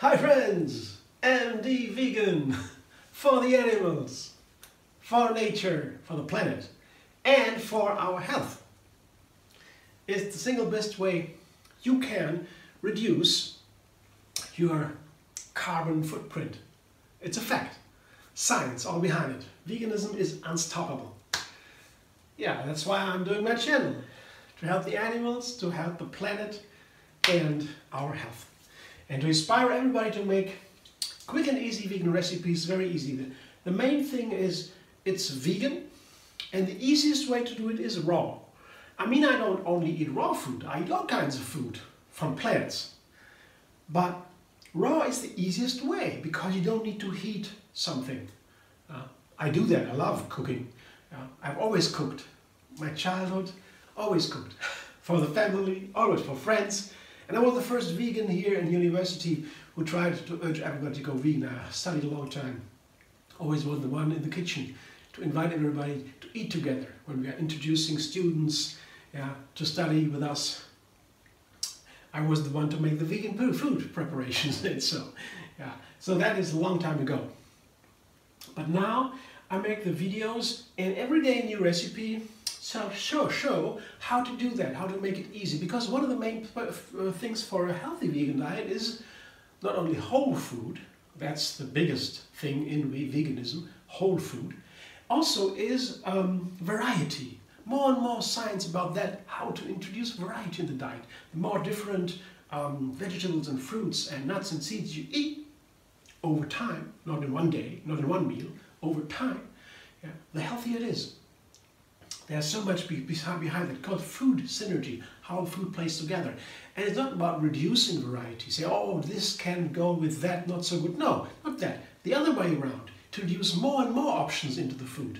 Hi friends, MD Vegan, for the animals, for nature, for the planet, and for our health. It's the single best way you can reduce your carbon footprint. It's a fact. Science all behind it. Veganism is unstoppable. Yeah, that's why I'm doing my channel. To help the animals, to help the planet and our health. And to inspire everybody to make quick and easy vegan recipes, very easy. The main thing is it's vegan, and the easiest way to do it is raw. I mean, I don't only eat raw food, I eat all kinds of food from plants. But raw is the easiest way because you don't need to heat something. I do that, I love cooking. I've always cooked. My childhood, always cooked. For the family, always for friends. And I was the first vegan here in university who tried to urge everybody to go vegan. I studied a long time. Always was the one in the kitchen to invite everybody to eat together when we are introducing students to study with us. I was the one to make the vegan food preparations. And so that is a long time ago. But now I make the videos and every day a new recipe. So show how to do that, how to make it easy. Because one of the main things for a healthy vegan diet is not only whole food, that's the biggest thing in veganism, whole food. Also is variety. More and more science about that, how to introduce variety in the diet. The more different vegetables and fruits and nuts and seeds you eat over time, not in one day, not in one meal, over time, the healthier it is. There's so much behind it called food synergy, how food plays together. And it's not about reducing variety, say, oh, this can go with that, not so good. No, not that. The other way around, to introduce more and more options into the food.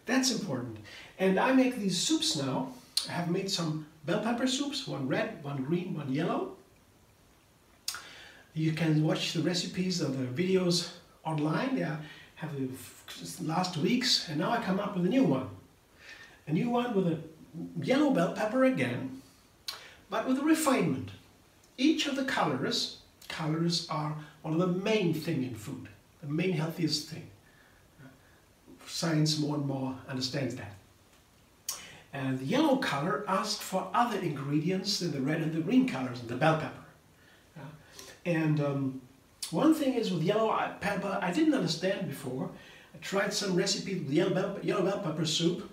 That's important. And I make these soups now. I have made some bell pepper soups, one red, one green, one yellow. You can watch the recipes or the videos online. Have the last weeks, and now I come up with a new one. A new one with a yellow bell pepper again, but with a refinement. Each of the colors are one of the main thing in food, the main healthiest thing. Science more and more understands that. And the yellow color asks for other ingredients than the red and the green colors in the bell pepper. And one thing is with yellow pepper, I didn't understand before. I tried some recipes with yellow bell pepper soup.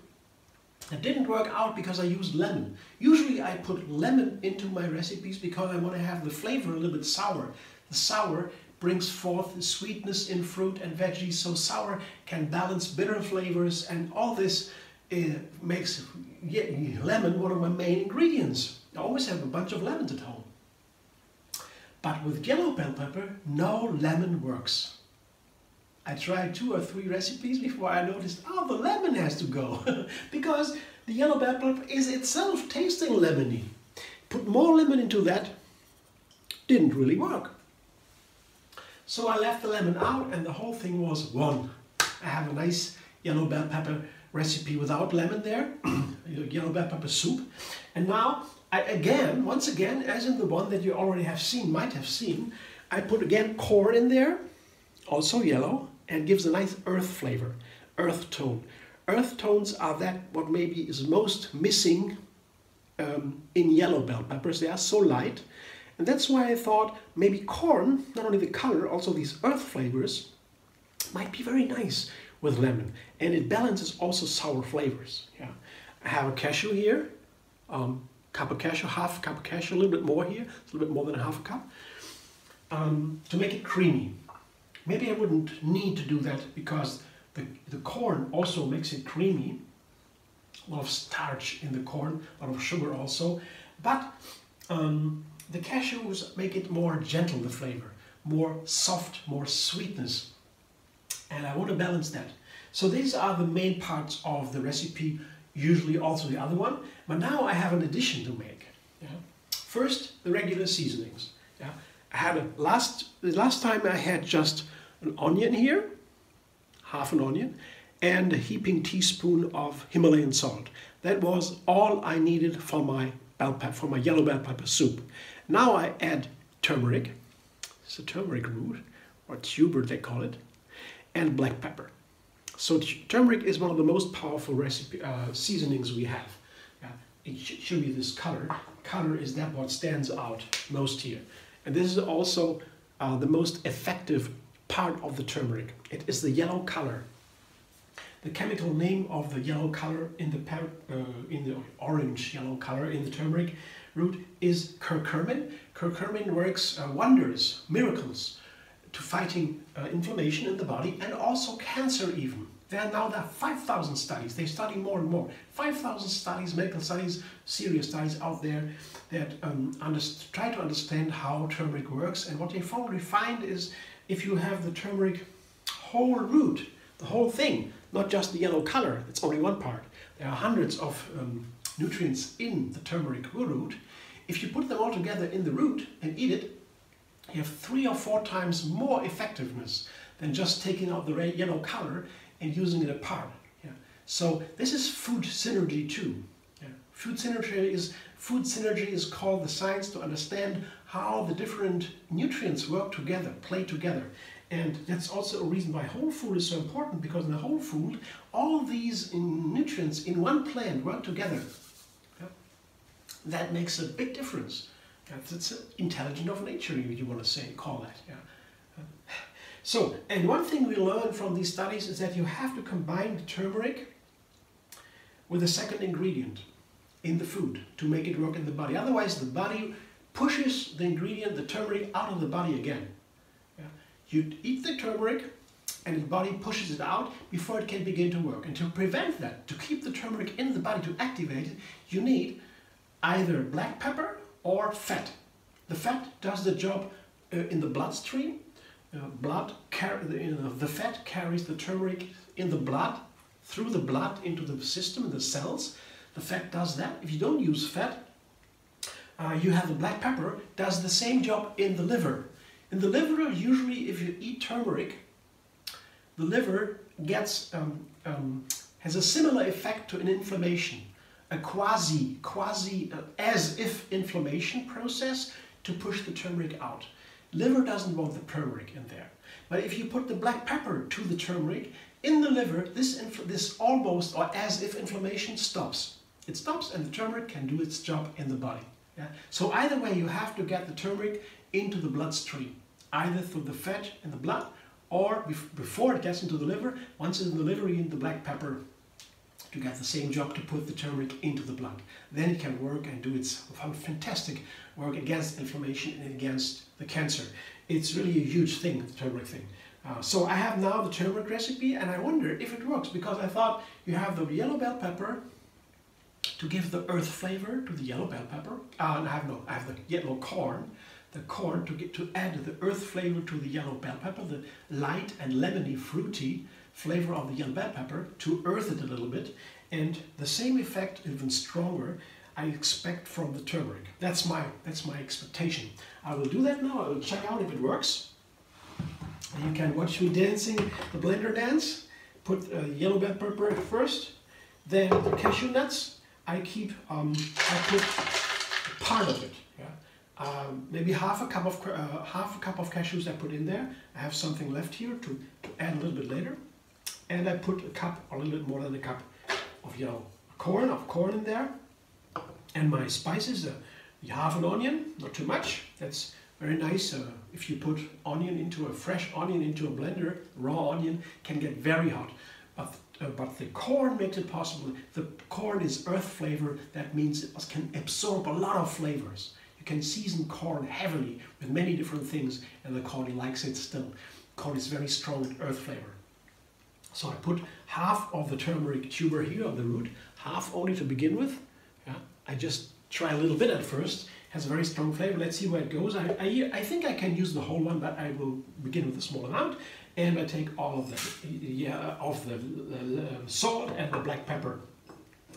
It didn't work out because I used lemon. Usually I put lemon into my recipes because I want to have the flavor a little bit sour. The sour brings forth the sweetness in fruit and veggies, so sour can balance bitter flavors, and all this makes lemon one of my main ingredients. I always have a bunch of lemons at home. But with yellow bell pepper, no lemon works. I tried 2 or 3 recipes before I noticed, oh, the lemon has to go. Because the yellow bell pepper is itself tasting lemony. Put more lemon into that, didn't really work. So I left the lemon out and the whole thing was won. I have a nice yellow bell pepper recipe without lemon there, yellow bell pepper soup. And now, once again, as in the one that you already might have seen, I put again corn in there, also yellow, and gives a nice earth flavor, earth tone. Earth tones are what maybe is most missing in yellow bell peppers. They are so light, and that's why I thought maybe corn, not only the color, also these earth flavors, might be very nice with lemon, and it balances also sour flavors. I have a cashew here, cup of cashew, half a cup of cashew, a little bit more here, it's a little bit more than a half a cup, to make it creamy. Maybe I wouldn't need to do that because the corn also makes it creamy. A lot of starch in the corn, a lot of sugar also. But the cashews make it more gentle, the flavor, more soft, more sweetness. And I want to balance that. So these are the main parts of the recipe, usually also the other one. But now I have an addition to make. First, the regular seasonings. I had the last time I had just an onion here, half an onion, and a heaping teaspoon of Himalayan salt. That was all I needed for my yellow bell pepper soup. Now I add turmeric, it's a turmeric root, or tuber they call it, and black pepper. So turmeric is one of the most powerful seasonings we have. It should be this color. Color is that what stands out most here. And this is also the most effective part of the turmeric. It is the yellow color. The chemical name of the yellow color in the orange yellow color in the turmeric root is curcumin. Curcumin works wonders, miracles, to fighting inflammation in the body and also cancer even. There are 5,000 studies. They study more and more. 5,000 studies, medical studies, serious studies out there that try to understand how turmeric works. And what they finally find is if you have the turmeric whole root, the whole thing, not just the yellow color, it's only one part. There are hundreds of nutrients in the turmeric root. If you put them all together in the root and eat it, you have 3 or 4 times more effectiveness than just taking out the yellow color and using it apart. Yeah. So this is food synergy too. Yeah. Food synergy is called the science to understand how the different nutrients work together, play together. And that's also a reason why whole food is so important, because in the whole food, all these nutrients in one plant work together. Yeah. That makes a big difference. It's intelligence of nature, you want to call that. Yeah. So, and one thing we learn from these studies is that you have to combine the turmeric with a second ingredient in the food to make it work in the body. Otherwise, the body pushes the ingredient, the turmeric, out of the body again. Yeah. You eat the turmeric and the body pushes it out before it can begin to work. And to prevent that, to keep the turmeric in the body, to activate it, you need either black pepper or fat. The fat does the job in the bloodstream. The fat carries the turmeric in the blood, through the blood into the system, the cells. The fat does that. If you don't use fat, you have the black pepper, does the same job in the liver. In the liver, usually if you eat turmeric, the liver gets, has a similar effect to an inflammation, a as if inflammation process to push the turmeric out. Liver doesn't want the turmeric in there. But if you put the black pepper to the turmeric, in the liver, this almost or as if inflammation stops. It stops and the turmeric can do its job in the body. Yeah? So either way, you have to get the turmeric into the bloodstream, either through the fat in the blood or before it gets into the liver. Once it's in the liver, you need the black pepper to get the same job to put the turmeric into the blood. Then it can work and do its fantastic work against inflammation and against the cancer. It's really a huge thing, the turmeric thing. So I have now the turmeric recipe and I wonder if it works, because I thought you have the yellow bell pepper to give the earth flavor to the yellow bell pepper. I have the yellow corn. The corn to add the earth flavor to the yellow bell pepper, the light and lemony fruity flavor of the yellow bell pepper, to earth it a little bit, and the same effect, even stronger, I expect from the turmeric. That's my expectation. I will do that now. I will check out if it works. You can watch me dancing the blender dance. Put yellow bell pepper first, then the cashew nuts. I put part of it. Yeah? Maybe half a cup of cashews I put in there. I have something left here to add a little bit later. And I put a cup, or a little bit more than a cup, of yellow corn in there. And my spices, half an onion, not too much. That's very nice. If you put fresh onion into a blender, raw onion can get very hot. But the corn makes it possible. The corn is earth flavor. That means it can absorb a lot of flavors. You can season corn heavily with many different things, and the corn likes it still. Corn is very strong with earth flavor. So I put half of the turmeric tuber here on the root, half only to begin with. Yeah? I just try a little bit at first. It has a very strong flavor. Let's see where it goes. I think I can use the whole one, but I will begin with a small amount. And I take all of the salt and the black pepper.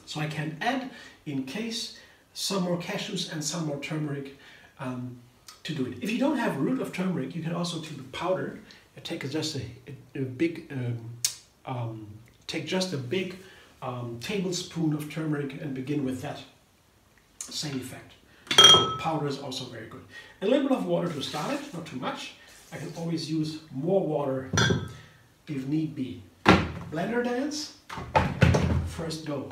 So I can add, in case, some more cashews and some more turmeric to do it. If you don't have a root of turmeric, you can also take the powder. Take just a big tablespoon of turmeric and begin with that. Same effect. Powder is also very good. A little bit of water to start it, not too much. I can always use more water if need be. Blender dance, first go.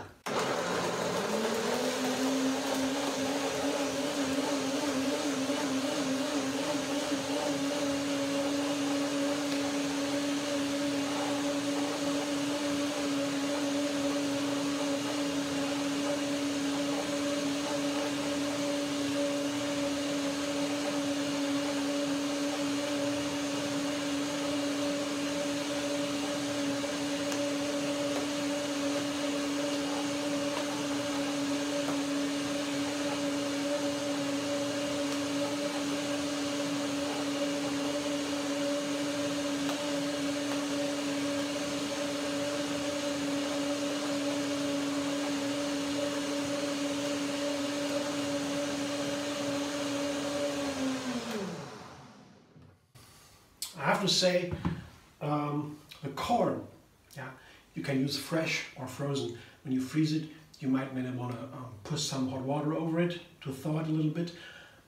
I have to say, the corn, yeah, you can use fresh or frozen. When you freeze it, you might want to put some hot water over it to thaw it a little bit.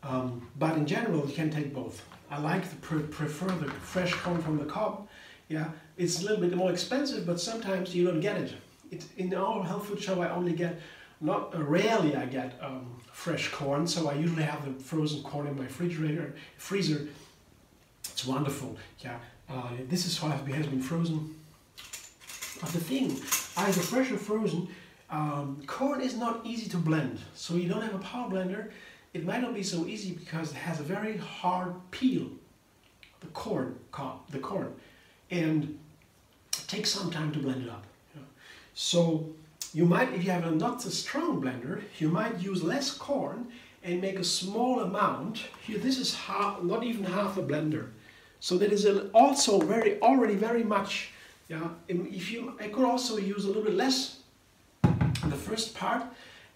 But in general, you can take both. I like to prefer the fresh corn from the cob. Yeah, it's a little bit more expensive, but sometimes you don't get it. In our health food show, I only get, rarely I get fresh corn, so I usually have the frozen corn in my freezer. It's wonderful, yeah. This is what has been frozen. But the thing, either fresh or frozen, corn is not easy to blend. So you don't have a power blender, it might not be so easy because it has a very hard peel, the corn, and it takes some time to blend it up. Yeah. So you might, if you have a not so strong blender, you might use less corn and make a small amount. Here, this is not even half a blender. So that is also already very much. Yeah, I could also use a little bit less in the first part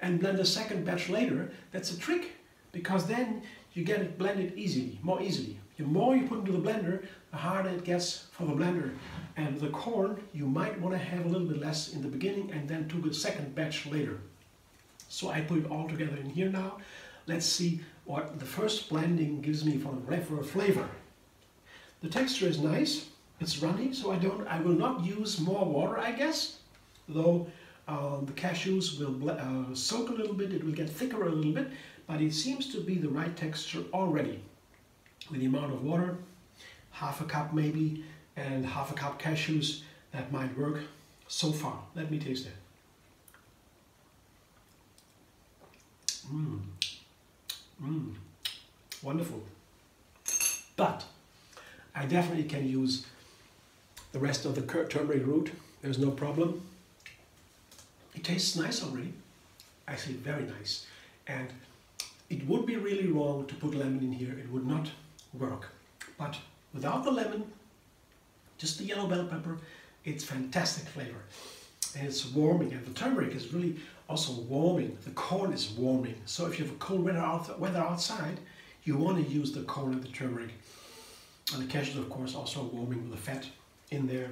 and blend the second batch later. That's a trick, because then you get it blended more easily. The more you put into the blender, the harder it gets for the blender. And the corn, you might want to have a little bit less in the beginning and then do the second batch later. So I put it all together in here now. Let's see what the first blending gives me for a flavor. The texture is nice, it's runny, so I will not use more water, I guess. Though the cashews will soak a little bit, it will get thicker a little bit, but it seems to be the right texture already. With the amount of water, half a cup maybe, and half a cup cashews, that might work so far. Let me taste it. Wonderful. But I definitely can use the rest of the turmeric root. There's no problem. It tastes nice already. Actually, very nice. And it would be really wrong to put lemon in here. It would not work. But without the lemon, just the yellow bell pepper, it's fantastic flavor. And it's warming. And the turmeric is really also warming. The corn is warming. So if you have a cold weather outside, you want to use the corn and the turmeric. And the cashews, of course, also warming with the fat in there.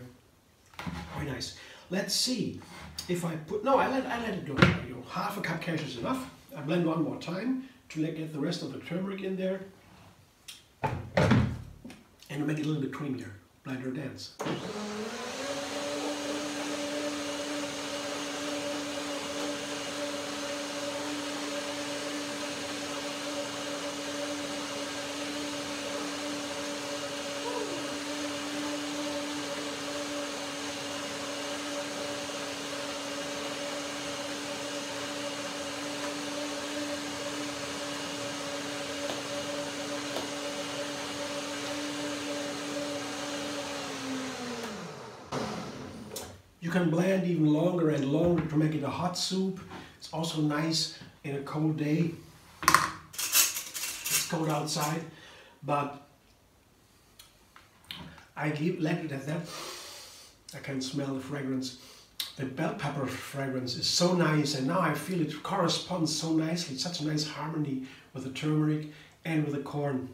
Very nice. Let's see if I put, no, I let it go. Half a cup cashews is enough. I blend one more time to get the rest of the turmeric in there. And make it a little bit creamier. Blender dance. You can blend even longer and longer to make it a hot soup. It's also nice in a cold day. It's cold outside, but I let it at that. I can smell the fragrance. The bell pepper fragrance is so nice, and now I feel it corresponds so nicely. It's such a nice harmony with the turmeric and with the corn.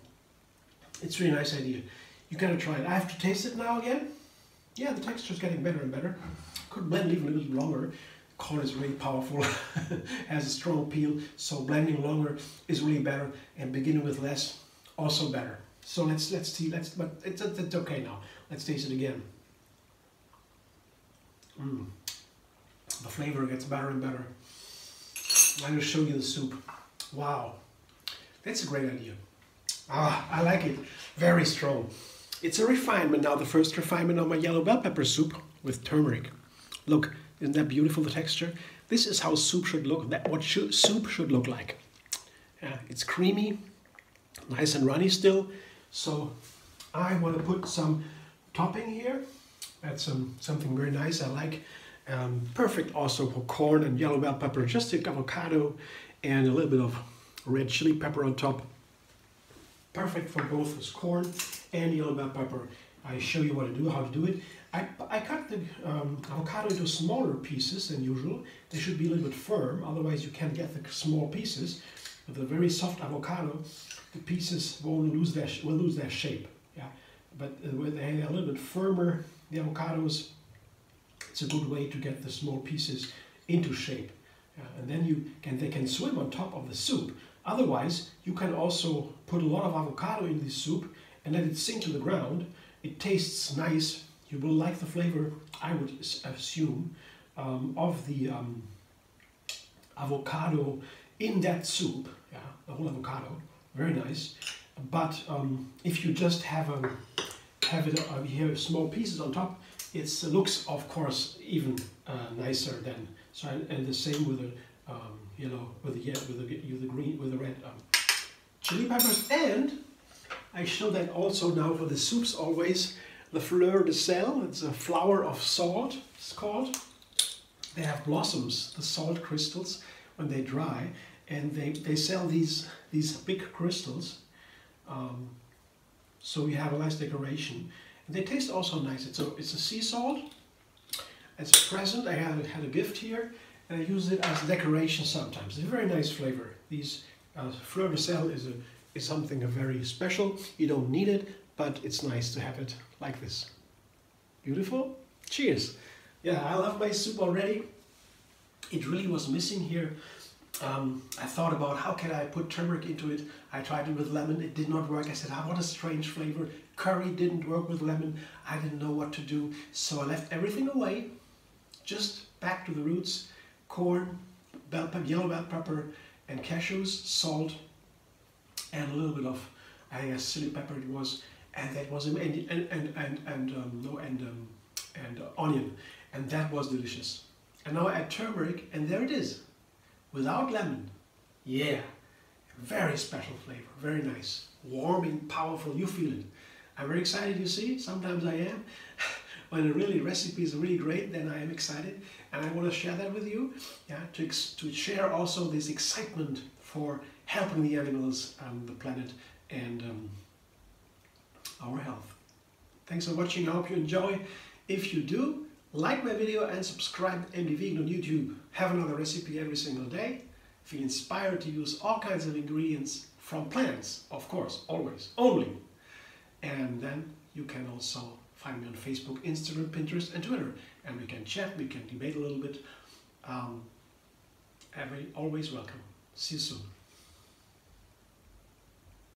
It's a really nice idea. You gotta try it. I have to taste it now again. Yeah, the texture is getting better and better. Could blend even a little longer. Corn is really powerful, has a strong peel, so blending longer is really better, and beginning with less, also better. So let's see. But it's okay now. Let's taste it again. The flavor gets better and better. I'm going to show you the soup. Wow, that's a great idea. I like it. Very strong. It's a refinement now. The first refinement on my yellow bell pepper soup with turmeric. Look, isn't that beautiful, the texture? This is how soup should look. Soup should look like. It's creamy, nice and runny still. So I want to put some topping here. That's something very nice. I like. Perfect also for corn and yellow bell pepper. Just take avocado and a little bit of red chili pepper on top. Perfect for both as corn and yellow bell pepper. I show you how to do it. I cut the avocado into smaller pieces than usual. They should be a little bit firm, otherwise you can't get the small pieces. With a very soft avocado, the pieces will lose their shape. Yeah, but when they're a little bit firmer, the avocados, it's a good way to get the small pieces into shape. And then they can swim on top of the soup. Otherwise, you can also put a lot of avocado in this soup and let it sink to the ground. It tastes nice. You will like the flavor, I would assume, of the avocado in that soup. Yeah, the whole avocado, very nice. But if you just have it small pieces on top, it looks, of course, even nicer than. So and the same with the with the red chili peppers. And I show that also now for the soups always. The fleur de sel, it's a flower of salt, it's called. They have blossoms, the salt crystals, when they dry, and they sell these big crystals. So you have a nice decoration. And they taste also nice. It's a sea salt. As a present, I had a gift here, and I use it as a decoration sometimes. It's a very nice flavor. These fleur de sel is something very special. You don't need it, but it's nice to have it like this. Beautiful. Cheers. Yeah, I love my soup already. It really was missing here. I thought about how can I put turmeric into it. I tried it with lemon. It did not work. I said, what a strange flavor. Curry didn't work with lemon. I didn't know what to do. So I left everything away. Just back to the roots. Corn, bell pepper, yellow bell pepper, and cashews, salt, and a little bit of, I guess, chili pepper it was. And that was and onion, and that was delicious. And now I add turmeric, and there it is, without lemon. Yeah, very special flavor, very nice, warm and powerful. You feel it. I'm very excited. You see, sometimes I am. When a recipe is really great, then I am excited, and I want to share that with you. Yeah, to share also this excitement for helping the animals, the planet, and our health. Thanks for watching. I hope you enjoy. If you do, like my video and subscribe to MD Vegan on YouTube. Have another recipe every single day. Feel inspired to use all kinds of ingredients from plants, of course, always, only. And then you can also find me on Facebook, Instagram, Pinterest, and Twitter. And we can chat, we can debate a little bit. Always welcome. See you soon.